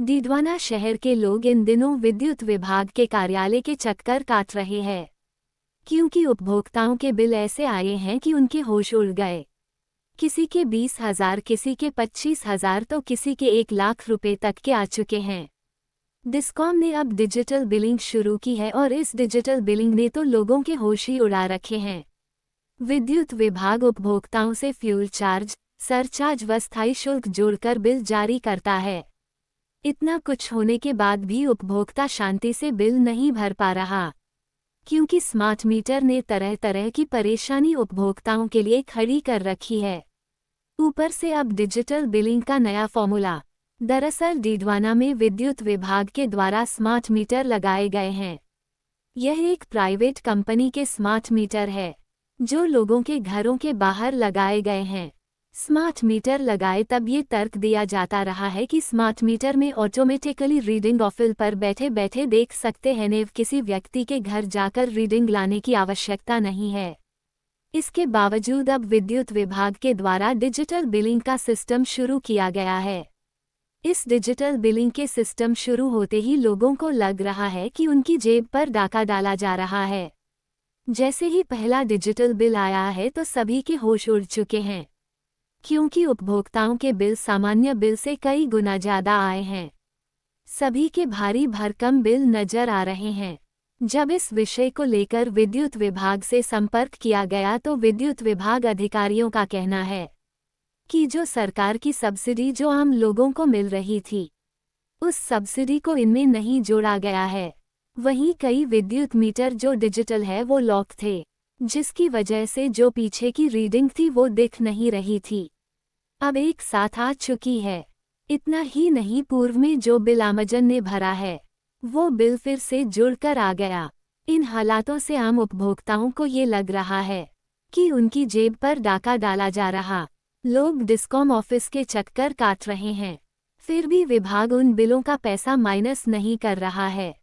डीडवाना शहर के लोग इन दिनों विद्युत विभाग के कार्यालय के चक्कर काट रहे हैं, क्योंकि उपभोक्ताओं के बिल ऐसे आए हैं कि उनके होश उड़ गए। किसी के 20,000, किसी के 25,000 तो किसी के 1 लाख रुपए तक के आ चुके हैं। डिस्कॉम ने अब डिजिटल बिलिंग शुरू की है और इस डिजिटल बिलिंग ने तो लोगों के होश ही उड़ा रखे हैं। विद्युत विभाग उपभोक्ताओं से फ्यूल चार्ज, सरचार्ज व स्थायी शुल्क जोड़कर बिल जारी करता है। इतना कुछ होने के बाद भी उपभोक्ता शांति से बिल नहीं भर पा रहा, क्योंकि स्मार्ट मीटर ने तरह तरह की परेशानी उपभोक्ताओं के लिए खड़ी कर रखी है। ऊपर से अब डिजिटल बिलिंग का नया फॉर्मूला। दरअसल डीडवाना में विद्युत विभाग के द्वारा स्मार्ट मीटर लगाए गए हैं। यह एक प्राइवेट कंपनी के स्मार्ट मीटर है, जो लोगों के घरों के बाहर लगाए गए हैं। स्मार्ट मीटर लगाए तब ये तर्क दिया जाता रहा है कि स्मार्ट मीटर में ऑटोमेटिकली रीडिंग ऑफिल पर बैठे बैठे देख सकते हैं, नेव किसी व्यक्ति के घर जाकर रीडिंग लाने की आवश्यकता नहीं है। इसके बावजूद अब विद्युत विभाग के द्वारा डिजिटल बिलिंग का सिस्टम शुरू किया गया है। इस डिजिटल बिलिंग के सिस्टम शुरू होते ही लोगों को लग रहा है कि उनकी जेब पर डाका डाला जा रहा है। जैसे ही पहला डिजिटल बिल आया है तो सभी के होश उड़ चुके हैं, क्योंकि उपभोक्ताओं के बिल सामान्य बिल से कई गुना ज्यादा आए हैं। सभी के भारी भरकम बिल नजर आ रहे हैं। जब इस विषय को लेकर विद्युत विभाग से संपर्क किया गया तो विद्युत विभाग अधिकारियों का कहना है कि जो सरकार की सब्सिडी जो आम लोगों को मिल रही थी, उस सब्सिडी को इनमें नहीं जोड़ा गया है। वहीं कई विद्युत मीटर जो डिजिटल है वो लॉक थे, जिसकी वजह से जो पीछे की रीडिंग थी वो दिख नहीं रही थी, अब एक साथ आ चुकी है। इतना ही नहीं, पूर्व में जो बिल आमजन ने भरा है वो बिल फिर से जुड़कर आ गया। इन हालातों से आम उपभोक्ताओं को ये लग रहा है कि उनकी जेब पर डाका डाला जा रहा। लोग डिस्कॉम ऑफिस के चक्कर काट रहे हैं, फिर भी विभाग उन बिलों का पैसा माइनस नहीं कर रहा है।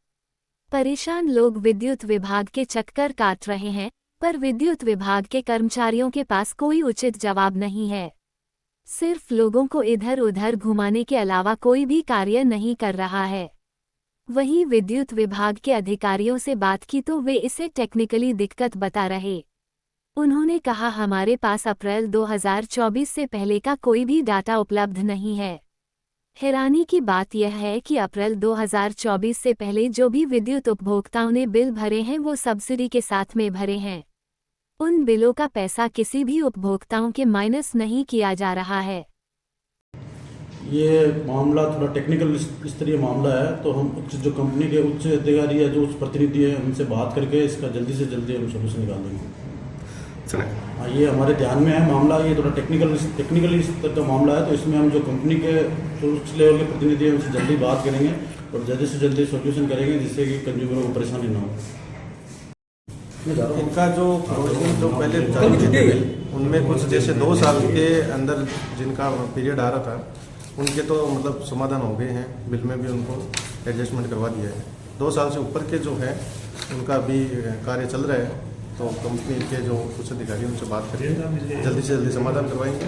परेशान लोग विद्युत विभाग के चक्कर काट रहे हैं, पर विद्युत विभाग के कर्मचारियों के पास कोई उचित जवाब नहीं है। सिर्फ लोगों को इधर उधर घुमाने के अलावा कोई भी कार्य नहीं कर रहा है। वहीं विद्युत विभाग के अधिकारियों से बात की तो वे इसे टेक्निकली दिक्कत बता रहे। उन्होंने कहा, हमारे पास अप्रैल 2024 से पहले का कोई भी डाटा उपलब्ध नहीं है। हैरानी की बात यह है कि अप्रैल 2024 से पहले जो भी विद्युत उपभोक्ताओं ने बिल भरे हैं वो सब्सिडी के साथ में भरे हैं। उन बिलों का पैसा किसी भी उपभोक्ताओं के माइनस नहीं किया जा रहा है। ये मामला थोड़ा टेक्निकल स्तरीय मामला है, तो हम जो कंपनी के उच्च अधिकारी या जो उच्च प्रतिनिधि है उनसे बात करके इसका जल्दी से जल्दी हम सोल्यूशन निकाल देंगे। हाँ, ये हमारे ध्यान में है मामला। ये थोड़ा टेक्निकल स्तर का मामला है, तो इसमें हम जो कंपनी के उच्च लेवल के प्रतिनिधि हैं उनसे जल्दी बात करेंगे और जल्दी से जल्दी सोल्यूशन करेंगे, जिससे कि कंज्यूमर को परेशानी ना हो। इनका जो प्रोविजन जो पहले जारी थे उनमें कुछ जैसे 2 साल के अंदर जिनका पीरियड आ रहा था उनके तो मतलब समाधान हो गए हैं, बिल में भी उनको एडजस्टमेंट करवा दिया है। 2 साल से ऊपर के जो है उनका भी कार्य चल रहा है, तो कंपनी के जो कुछ अधिकारी उनसे बात करके जल्दी से जल्दी समाधान करवाएंगे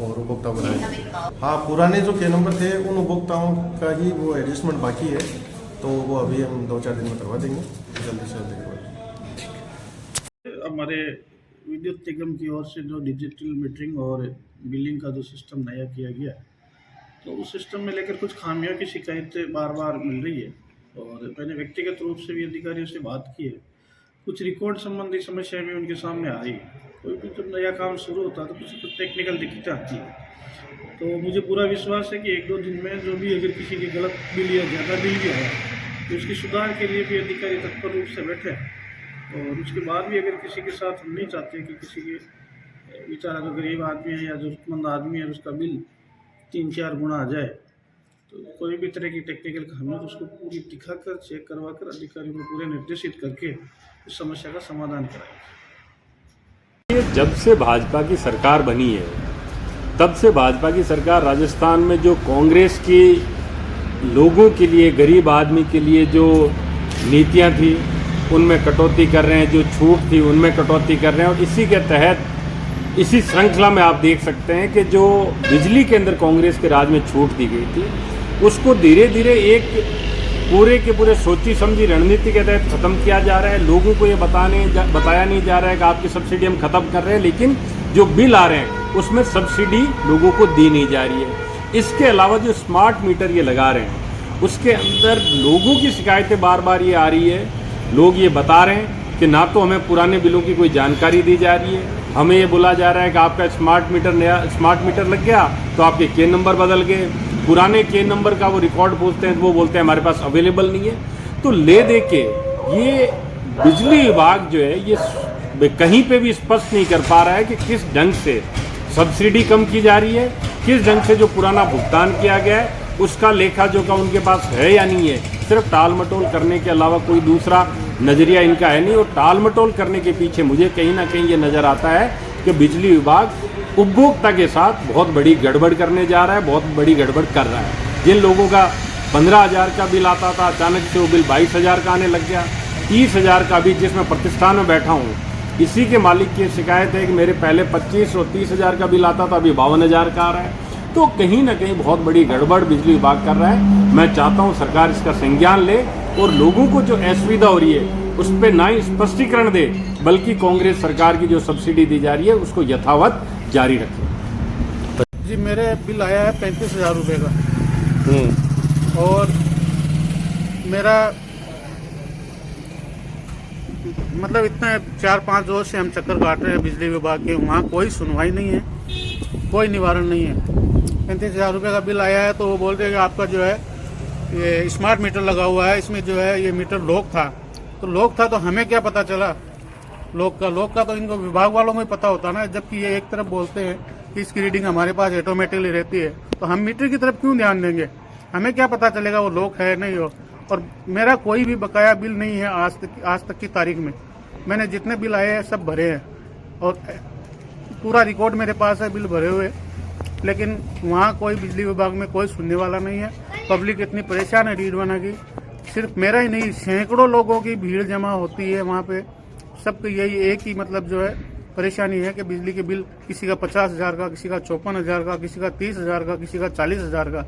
और उपभोक्ता बनाएंगे। हाँ, पुराने जो के नंबर थे उन उपभोक्ताओं का ही वो एडजस्टमेंट बाकी है, तो वो अभी हम 2-4 दिन में करवा देंगे, जल्दी से जल्दी। हमारे विद्युत निगम की ओर से जो डिजिटल मीटरिंग और बिलिंग का जो सिस्टम नया किया गया, तो उस सिस्टम में लेकर कुछ खामियों की शिकायतें बार बार मिल रही है और मैंने व्यक्तिगत रूप से भी अधिकारियों से बात की है। कुछ रिकॉर्ड संबंधी समस्याएं भी उनके सामने आ रही है। कोई भी जब नया काम शुरू होता है तो कुछ टेक्निकल दिक्कतें आती है, तो मुझे पूरा विश्वास है कि 1-2 दिन में जो भी अगर किसी की गलत बिल या ज़्यादा बिल भी आया तो उसकी सुधार के लिए भी अधिकारी तत्पर रूप से बैठे, और उसके बाद भी अगर किसी के साथ हम नहीं चाहते कि किसी के बेचारा जो गरीब आदमी है या जरूरतमंद आदमी है उसका बिल 3-4 गुना आ जाए, तो कोई भी तरह की टेक्निकल खामी तो उसको पूरी दिखाकर चेक करवा कर अधिकारियों को पूरे निर्देशित करके इस समस्या का समाधान कराएंगे। जब से भाजपा की सरकार बनी है तब से भाजपा की सरकार राजस्थान में जो कांग्रेस की लोगों के लिए, गरीब आदमी के लिए जो नीतियां थी उनमें कटौती कर रहे हैं, जो छूट थी उनमें कटौती कर रहे हैं। और इसी के तहत इसी श्रृंखला में आप देख सकते हैं कि जो बिजली के अंदर कांग्रेस के राज में छूट दी गई थी उसको धीरे धीरे एक पूरे के पूरे सोची समझी रणनीति के तहत खत्म किया जा रहा है। लोगों को ये बताया नहीं जा रहा है कि आपकी सब्सिडी हम खत्म कर रहे हैं, लेकिन जो बिल आ रहे हैं उसमें सब्सिडी लोगों को दी नहीं जा रही है। इसके अलावा जो स्मार्ट मीटर ये लगा रहे हैं उसके अंदर लोगों की शिकायतें बार बार ये आ रही है। लोग ये बता रहे हैं कि ना तो हमें पुराने बिलों की कोई जानकारी दी जा रही है, हमें ये बोला जा रहा है कि आपका नया स्मार्ट मीटर लग गया तो आपके के नंबर बदल गए, पुराने के नंबर का वो रिकॉर्ड पूछते हैं तो वो बोलते हैं हमारे पास अवेलेबल नहीं है। तो ले दे के ये बिजली विभाग जो है ये कहीं पे भी स्पष्ट नहीं कर पा रहा है कि किस ढंग से सब्सिडी कम की जा रही है, किस ढंग से जो पुराना भुगतान किया गया है उसका लेखा जोखा उनके पास है या नहीं है। सिर्फ टाल मटोल करने के अलावा कोई दूसरा नजरिया इनका है नहीं। और टाल मटोल करने के पीछे मुझे कहीं ना कहीं ये नजर आता है कि बिजली विभाग उपभोक्ता के साथ बहुत बड़ी गड़बड़ करने जा रहा है, बहुत बड़ी गड़बड़ कर रहा है। जिन लोगों का 15,000 का बिल आता था अचानक से वो बिल 22,000 का आने लग गया। 30,000 का भी, जिसमें प्रतिष्ठान में बैठा हूँ, इसी के मालिक की शिकायत है कि मेरे पहले 25 और 30,000 का बिल आता था, अभी 52,000 का आ रहा है। तो कहीं ना कहीं बहुत बड़ी गड़बड़ बिजली विभाग कर रहा है। मैं चाहता हूं सरकार इसका संज्ञान ले और लोगों को जो असुविधा हो रही है उस पर ना ही स्पष्टीकरण दे, बल्कि कांग्रेस सरकार की जो सब्सिडी दी जा रही है उसको यथावत जारी रखे। जी मेरे बिल आया है 35,000 रुपये का और मेरा मतलब इतना 4-5 रोज से हम चक्कर काट रहे हैं बिजली विभाग के, वहाँ कोई सुनवाई नहीं है, कोई निवारण नहीं है। 35,000 रुपये का बिल आया है तो वो बोल रहे हैं कि आपका जो है ये स्मार्ट मीटर लगा हुआ है, इसमें जो है ये मीटर लॉक था। तो लॉक था तो हमें क्या पता चला लॉक का तो इनको विभाग वालों को ही पता होता ना। जबकि ये एक तरफ बोलते हैं कि इसकी रीडिंग हमारे पास ऑटोमेटिकली रहती है, तो हम मीटर की तरफ क्यों ध्यान देंगे? हमें क्या पता चलेगा वो लॉक है नहीं हो। और मेरा कोई भी बकाया बिल नहीं है आज तक की तारीख में। मैंने जितने बिल आए हैं सब भरे हैं और पूरा रिकॉर्ड मेरे पास है बिल भरे हुए, लेकिन वहाँ कोई बिजली विभाग में कोई सुनने वाला नहीं है। पब्लिक इतनी परेशान है डीडवाना की, सिर्फ मेरा ही नहीं सैकड़ों लोगों की भीड़ जमा होती है वहाँ पे। सबको यही एक ही मतलब जो है परेशानी है कि बिजली के बिल किसी का 50,000 का, किसी का 54,000 का, किसी का 30,000 का, किसी का 40,000 का।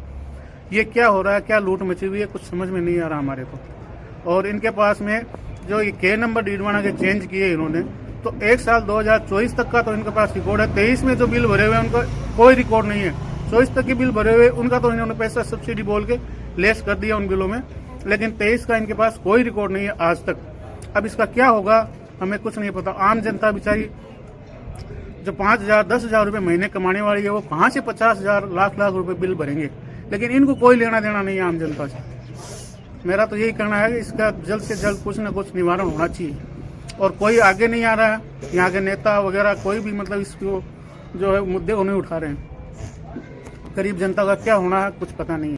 ये क्या हो रहा है, क्या लूट मची हुई है, कुछ समझ में नहीं आ रहा हमारे को। और इनके पास में जो ये के नंबर डीडवाना के चेंज किए इन्होंने, तो 1 साल 2024 तक का तो इनके पास रिकॉर्ड है। 23 में जो बिल भरे हुए हैं उनका कोई रिकॉर्ड नहीं है। 24 तक के बिल भरे हुए उनका तो इन्होंने पैसा सब्सिडी बोल के लेस कर दिया उन बिलों में, लेकिन 23 का इनके पास कोई रिकॉर्ड नहीं है आज तक। अब इसका क्या होगा हमें कुछ नहीं पता। आम जनता बेचारी जो 5,000 10,000 रुपये महीने कमाने वाली है वो कहाँ से 50,000 लाख रुपए बिल भरेंगे? लेकिन इनको कोई लेना देना नहीं है आम जनता से। मेरा तो यही कहना है कि इसका जल्द से जल्द कुछ न कुछ निवारण होना चाहिए। और कोई आगे नहीं आ रहा है, यहाँ के नेता वगैरह कोई भी मतलब इसको जो है मुद्दे उन्हें उठा रहे हैं। गरीब जनता का क्या होना है कुछ पता नहीं है।